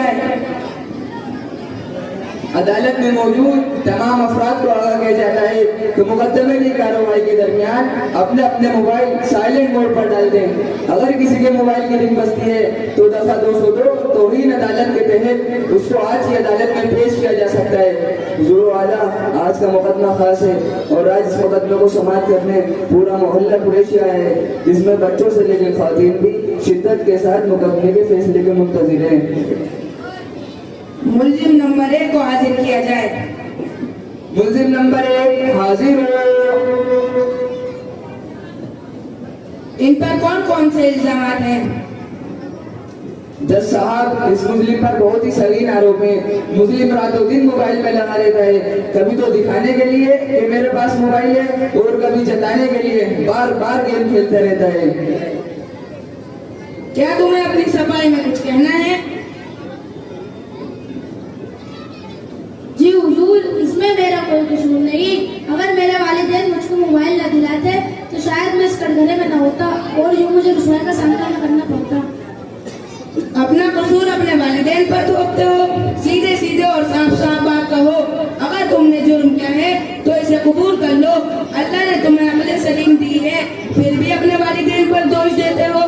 जाए। अदालत में मौजूद तमाम अफराद को आगाह किया जाता है कि मुकदमे की कार्रवाई के दरमियान अपने अपने मोबाइल साइलेंट मोड पर डाल दें। अगर किसी के मोबाइल की रिंग बजती है तो दफा 202 तौहीन अदालत के तहत उसको आज की अदालत में पेश किया जा सकता है। हुजूर आला, आज का मुकदमा खास है और आज इस मुकदमे को समाप्त करने पूरा मोहल्ला कुरैशी आया है, जिसमें बच्चों से लेकर खातून भी शिद्दत के साथ मुकदमे के फैसले के मुंतज़िर हैं। मुल्जिम नंबर 1 को हाजिर किया जाए। मुल्जिम नंबर 1 हाजिर हो। इन पर कौन कौन से इल्जामात हैं? जज साहब, इस मुस्लिम पर बहुत ही संगीन आरोप है। मुस्लिम रातों दिन मोबाइल में लगा रहता है, कभी तो दिखाने के लिए कि मेरे पास मोबाइल है और कभी जताने के लिए बार बार गेम खेलता रहता है। क्या तुम्हें अपनी सफाई में कुछ कहना है? जी हुजूर, इसमें मेरा कोई कसूर नहीं। अगर मेरे वालिदैन मुझको मोबाइल न दिलाते तो शायद मैं इस कटघरे में न होता और यूं मुझे रुसवाई का सामना न करना पड़ता। अपना कसूर अपने वालिदैन पर थोपते हो। सीधे सीधे और साफ साफ बात कहो। अगर तुमने जुर्म किया है तो इसे कबूल कर लो। अल्लाह ने तुम्हें अक्ल सलीम दी है, फिर भी अपने वालिदैन पर दोष देते हो।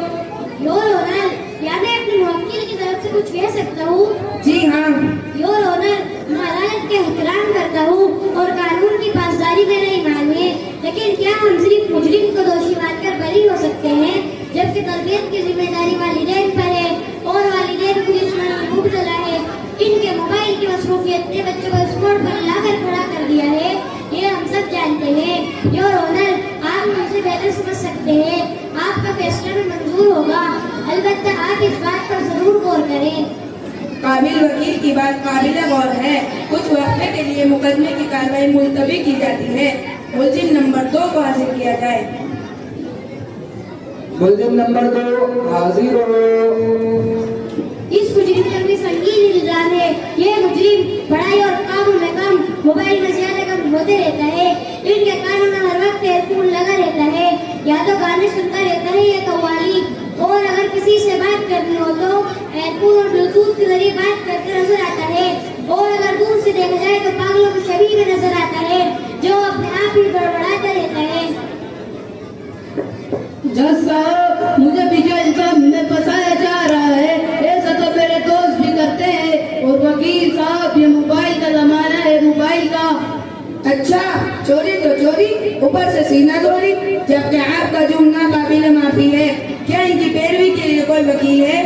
योर ऑनर, क्या मैं अपने मुवक्किल की तरफ से कुछ कह सकता हूँ? जी हाँ। योर ऑनर, मैं अदालत के एहतराम करता हूँ और कानून की पासदारी मेरा ईमान है, लेकिन क्या हम सिर्फ मुजरिम को दोषी मानकर बरी हो सकते हैं, जबकि तरबियत की जिम्मेदारी वालिदैन पर है और वालिदैन पुलिस में मुब्तला है। इनके मोबाइल की मसरूफियत ने बच्चों को स्पोर्ट पर लाकर खड़ा कर दिया है, ये हम सब जानते हैं। योर ऑनर, आप मुझसे बेहतर समझ सकते हैं, आपका फैसला में मंजूर होगा, अलबत्ता आप इस बात पर जरूर गौर करें। काबिल वकील की बात काबिल गौर है। कुछ वक्त के लिए मुकदमे की कार्रवाई मुलतवी की जाती है। मुल्जिम नंबर 2 को हाजिर किया जाए। मुल्जिम नंबर 2 हाजिर हो। इस मुजरिम पर भी संगीन इल्जाम है। ये मुजरिम पढ़ाई और कामों में कम, मोबाइल में ज्यादा कम होते रहता है। इनके कानों में हर वक्त एयरफोन लगा रहता है, या तो गाने सुनता रहता है या कव्वाली, और अगर किसी से बात करनी हो तो एयरफोन और ब्लूटूथ के जरिए बात करते नजर आता है, और अगर दूर से देखा जाए तो पागलों की छवि में नजर आता है जो अपने आप ही बड़बड़ाता रहता है। जज साहब, मुझे पीछे इल्जाम में फंसाया जा रहा है। ऐसा तो मेरे दोस्त भी करते हैं। और वकील साहब, ये मोबाइल का जमाना है, मोबाइल का। अच्छा, चोरी तो चोरी, ऊपर से सीना चोरी, जबकि आपका जुर्म नाकाबिल माफी है। क्या इनकी पैरवी के लिए कोई वकील है?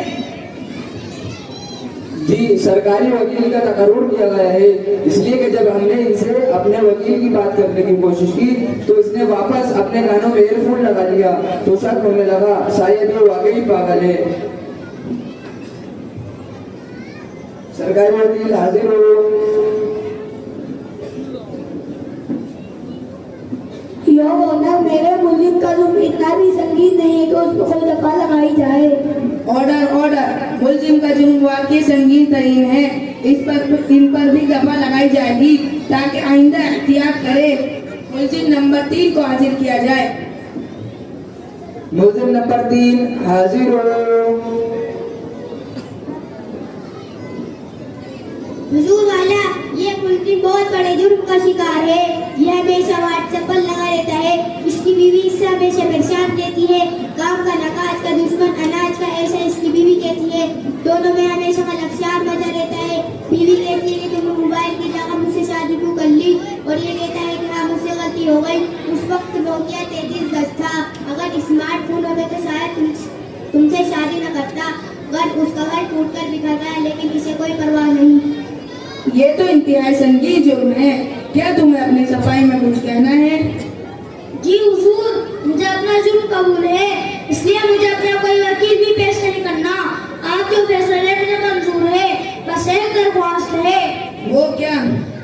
जी, सरकारी वकील का तकर्रुर किया गया है, इसलिए कि जब हमने इनसे अपने वकील की बात करने की कोशिश की तो इसने वापस अपने कानों में एयरफोन लगा लिया, तो शक होने लगा शायद ये वाकई पागल है। सरकारी वकील हाजिर हो। योर ऑनर, मेरे मुल्जिम का जुर्म इतना भी संगीन नहीं है कि उस पर कोई दफा लगाई जाए। ऑर्डर ऑर्डर, मुल्जिम का जुर्म वाकई संगीन तरीन है, इन पर भी दफा लगाई जाएगी ताकि आइंदा एहतियात करे। मुल्जिम नंबर 3 को हाजिर किया जाए। मुल्जिम नंबर 3 हाजिर हो। हुजूर वाला, ये मुल्जिम बहुत बड़े जुर्म का शिकार है। यह हमेशा व्हाट्सएप पर लगा रहता है, इसकी बीवी इससे हमेशा परेशान रहती है। काम का नकाज का दुश्मन अनाज का, ऐसा इसकी बीवी कहती है। दोनों में हमेशा खलफशार मचा रहता है। बीवी कहती है कि तुमने मोबाइल की जगह मुझसे शादी क्यों कर ली, और ये कहता है कि हाँ, मुझसे गलती हो गई। उस वक्त नोकिया 3310 था, अगर स्मार्टफोन होता तो शायद तुमसे शादी न करता। घर उसका घर टूट कर बिखर गया, लेकिन इसे कोई परवाह नहीं। ये तो इंतहाई संगीन जुर्म है। क्या तुम्हें अपनी सफाई में कुछ कहना है? जी हुजूर, मुझे अपना जुर्म कबूल है, इसलिए मुझे अपना कोई वकील भी पेश नहीं करना। आप जो फैसला ले मुझे मंजूर है, बस एक दरख्वास्त है। वो क्या?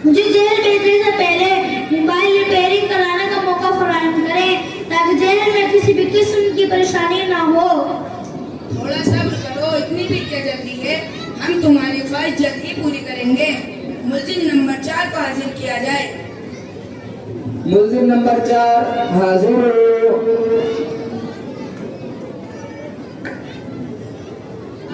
मुझे जेल भेजने से पहले मोबाइल रिपेयरिंग कराने का मौका फराहम करें, ताकि जेल में किसी भी किस्म की परेशानी ना हो। थोड़ा सब्र करो, इतनी भी क्या जल्दी है? हम तुम्हारी ख्वाहिश जल्द ही पूरी करेंगे। मुल्जिम नंबर 4 को हाजिर किया जाए। मुल्जिम नंबर 4 हाजिर हो।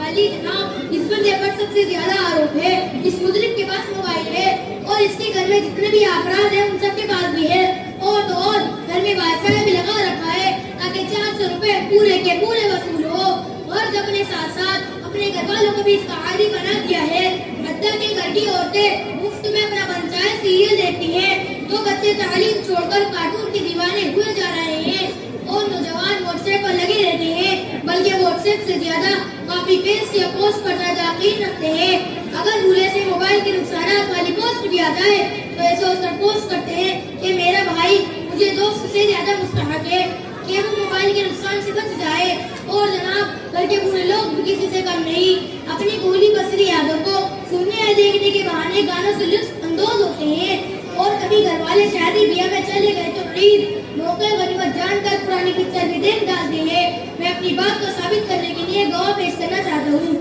अली जनाब, इस बंदे पर हद से ज्यादा आरोप है। इस मुजरिम के पास मोबाइल है और इसके घर में जितने भी अफराद हैं उन सबके पास भी है। और तो और घर में वाईफाई भी लगा रखा है ताकि 400 रुपए पूरे के पूरे वसूल हो। और अपने साथ साथ अपने घर वालों को भी इसका आदी बना दिया है। अद्दा के घर की औरतें मुफ्त में अपना मनचाहे सीरियल देखती हैं। तो बच्चे तालीम छोड़कर कार्टून की दीवाने हुए जा रहे हैं और नौजवान व्हाट्सएप पर लगे रहते हैं, बल्कि व्हाट्सएप से ज्यादा कॉपी पेस्ट या पोस्ट पर ज्यादा यकीन रखते हैं। अगर भूले से मोबाइल के नुकसानात वाली पोस्ट भी आ जाए तो ऐसे सोचकर पोस्ट करते हैं कि मेरा भाई मुझे दोस्त से ज्यादा मुस्तहक है कि वो मोबाइल के नुकसान से बच जाए। और जनाब घर के पूरे लोग भी किसी से कम नहीं, अपनी भोली बसरी यादों को सुनने या देखने के बहाने गानों से लुत्फ अंदोज होते हैं। और कभी घर वाले शादी ब्याह में चले गए तो ईद मौके गनीमत जानकर पुरानी पिक्चर भी देख डालते हैं। मैं अपनी बात को साबित करने के लिए गवाह पेश करना चाहता हूँ।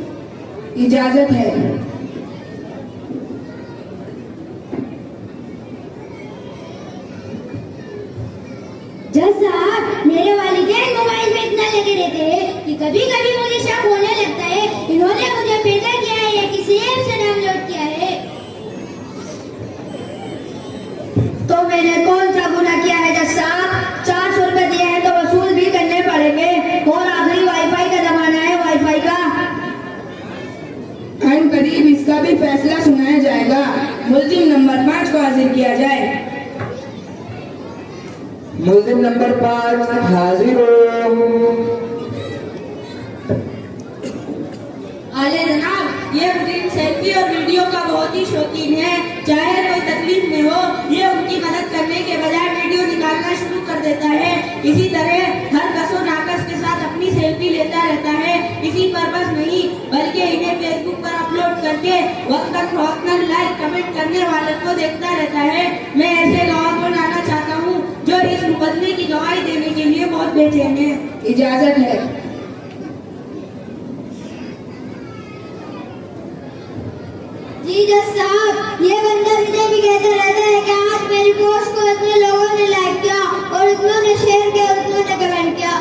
इजाजत है। जज साहब, मेरे वालिदैन मोबाइल में इतना लगे रहते हैं कि कभी कभी मुझे शक होने लगता है इन्होंने मुझे पैदा किया है या किसी ऐप से डाउनलोड किया है। तो मैंने कौन सा गुनाह किया है जज साहब? 400 रुपए दिए हैं तो वसूल भी करने पड़ेंगे। और आखिरी वाईफाई का जमाना है, वाईफाई का। अन करीब इसका भी फैसला सुनाया जाएगा। मुल्जिम नंबर 5 को हाजिर किया जाए। मुल्जिम नंबर 5 हाजिर हो। आले जनाब, ये मुजरिम सेल्फी और वीडियो का बहुत ही शौकीन है। चाहे कोई तकलीफ में हो, ये उनकी मदद करने के बजाय वीडियो निकालना शुरू कर देता है। इसी तरह हर कसो नाकस के साथ अपनी सेल्फी लेता रहता है। इसी पर बस नहीं बल्कि इन्हें फेसबुक पर अपलोड करके वक्तन लाइक कमेंट करने वाले को देखता रहता है। मैं ऐसे गवाह को लाना चाहता हूँ जो इस मुकदमे की गवाही देने के लिए बहुत बेचैन है। इजाजत है। जी जज साहब, ये बंदा मुझे भी कहता रहता है कि आज मेरी पोस्ट को इतने लोगों ने लाइक किया और इतनों ने शेयर किया और इतनों ने कमेंट किया।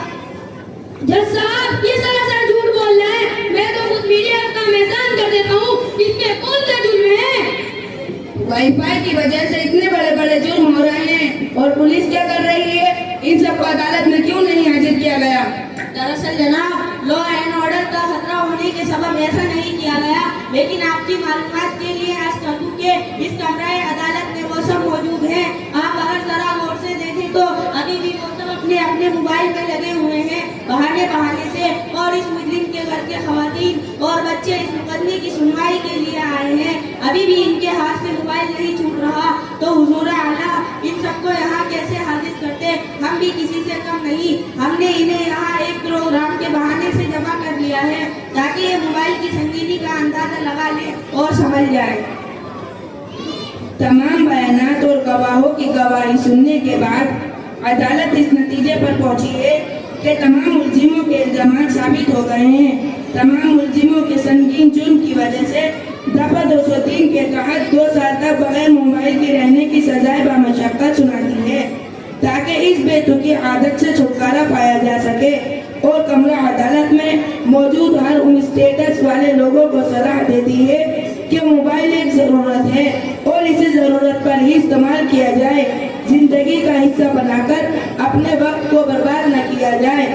जज साहब, ये सरासर झूठ बोल रहा है। मैं तो खुद मीडिया का मेहसान कर देता हूँ, इसमें कौन सा जुर्म है? वाईफाई की वजह से इतने बड़े बड़े जुर्म हो रहे हैं और पुलिस क्या कर रही है? इन सबको अदालत में क्यों नहीं हाजिर किया गया? दरअसल जनाब, लॉ एंड ऑर्डर का खतरा होने के सबब ऐसा नहीं किया गया, लेकिन आपकी मालूमात के लिए आज कर दूं कि इस कमरे अदालत में वो सब मौजूद है। आप अगर जरा गौर से देखें तो अभी भी वो सब अपने अपने मोबाइल में लगे हुए हैं बहाने बहाने से। और इस मुजरिम के घर के खवातीन और बच्चे इस मुकदमे की सुनवाई के लिए आए हैं। अभी भी इनके हाथ से मोबाइल नहीं छूट रहा, तो हुजूर आला इन सबको यहाँ कैसे हाजिर करते? हम भी किसी से कम नहीं। हमने इन्हें यहाँ एक प्रोग्राम के बहाने से जमा कर लिया है ताकि ये मोबाइल की संगीनी का अंदाजा लगा ले और समझ जाए। तमाम बयानात और गवाहों की गवाही सुनने के बाद अदालत इस नतीजे पर पहुंची है कि तमाम मुलजिमों के इल्जाम साबित हो गए हैं। तमाम मुलजिमों के संगीन जुर्म की वजह से दफा 203 के तहत 2 साल तक बगैर मोबाइल के रहने की सजाए बामशक्कत सुनाती है ताकि इस बेतुकी आदत से छुटकारा पाया जा सके। और कमरा अदालत में मौजूद हर उन स्टेटस वाले लोगों को सलाह देती है कि मोबाइल एक जरूरत है और इसे जरूरत पर ही इस्तेमाल किया जाए। जिंदगी का हिस्सा बनाकर अपने वक्त को बर्बाद न किया जाए।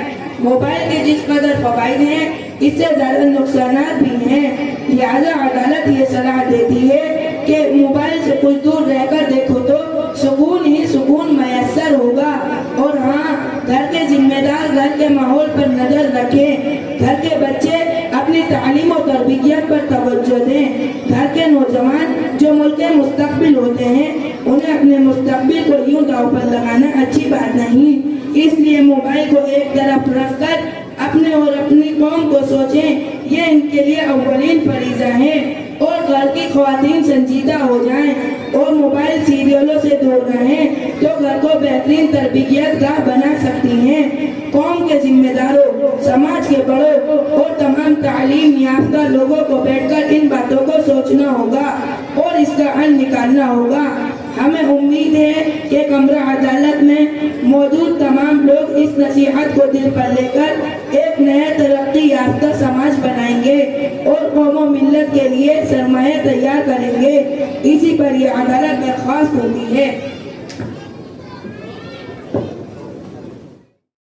मोबाइल के जिस कदर फवाइद हैं, इससे ज्यादा नुकसान भी हैं। लिहाजा अदालत ये सलाह देती है कि मोबाइल से कुछ दूर रहकर देखो तो सुकून ही सुकून मैसर होगा। और हाँ, घर के जिम्मेदार घर के माहौल पर नजर रखें। घर के बच्चे अपनी तालीम और तरबियत पर तवज्जो दें। घर के नौजवान जो मुल्क के मुस्तकबिल होते हैं, उन्हें अपने मुस्तकबिल को यूं दांव पर लगाना अच्छी बात नहीं। इसलिए मोबाइल को एक तरफ रखकर अपने और अपनी कौम को सोचें। ये इनके लिए अव्वलीन फरीज़ा है। और घर की ख्वातीन संजीदा हो जाएं और मोबाइल सीरियलों से दूर रहें तो घर को बेहतरीन तरबियत गाह बना सकती हैं। कौम के जिम्मेदारों, समाज के बड़ों और तमाम तालीम याफ्ता लोगों को बैठकर इन बातों को सोचना होगा और इसका हल निकालना होगा। हमें उम्मीद है कि कमरा अदालत में मौजूद तमाम लोग इस नसीहत को दिल पर लेकर एक नया तरक्की याफ्ता समाज बनाएंगे और कौम मिल्लत के लिए सरमाया तैयार करेंगे। इसी पर यह अदालत दरख्वास्त होती है।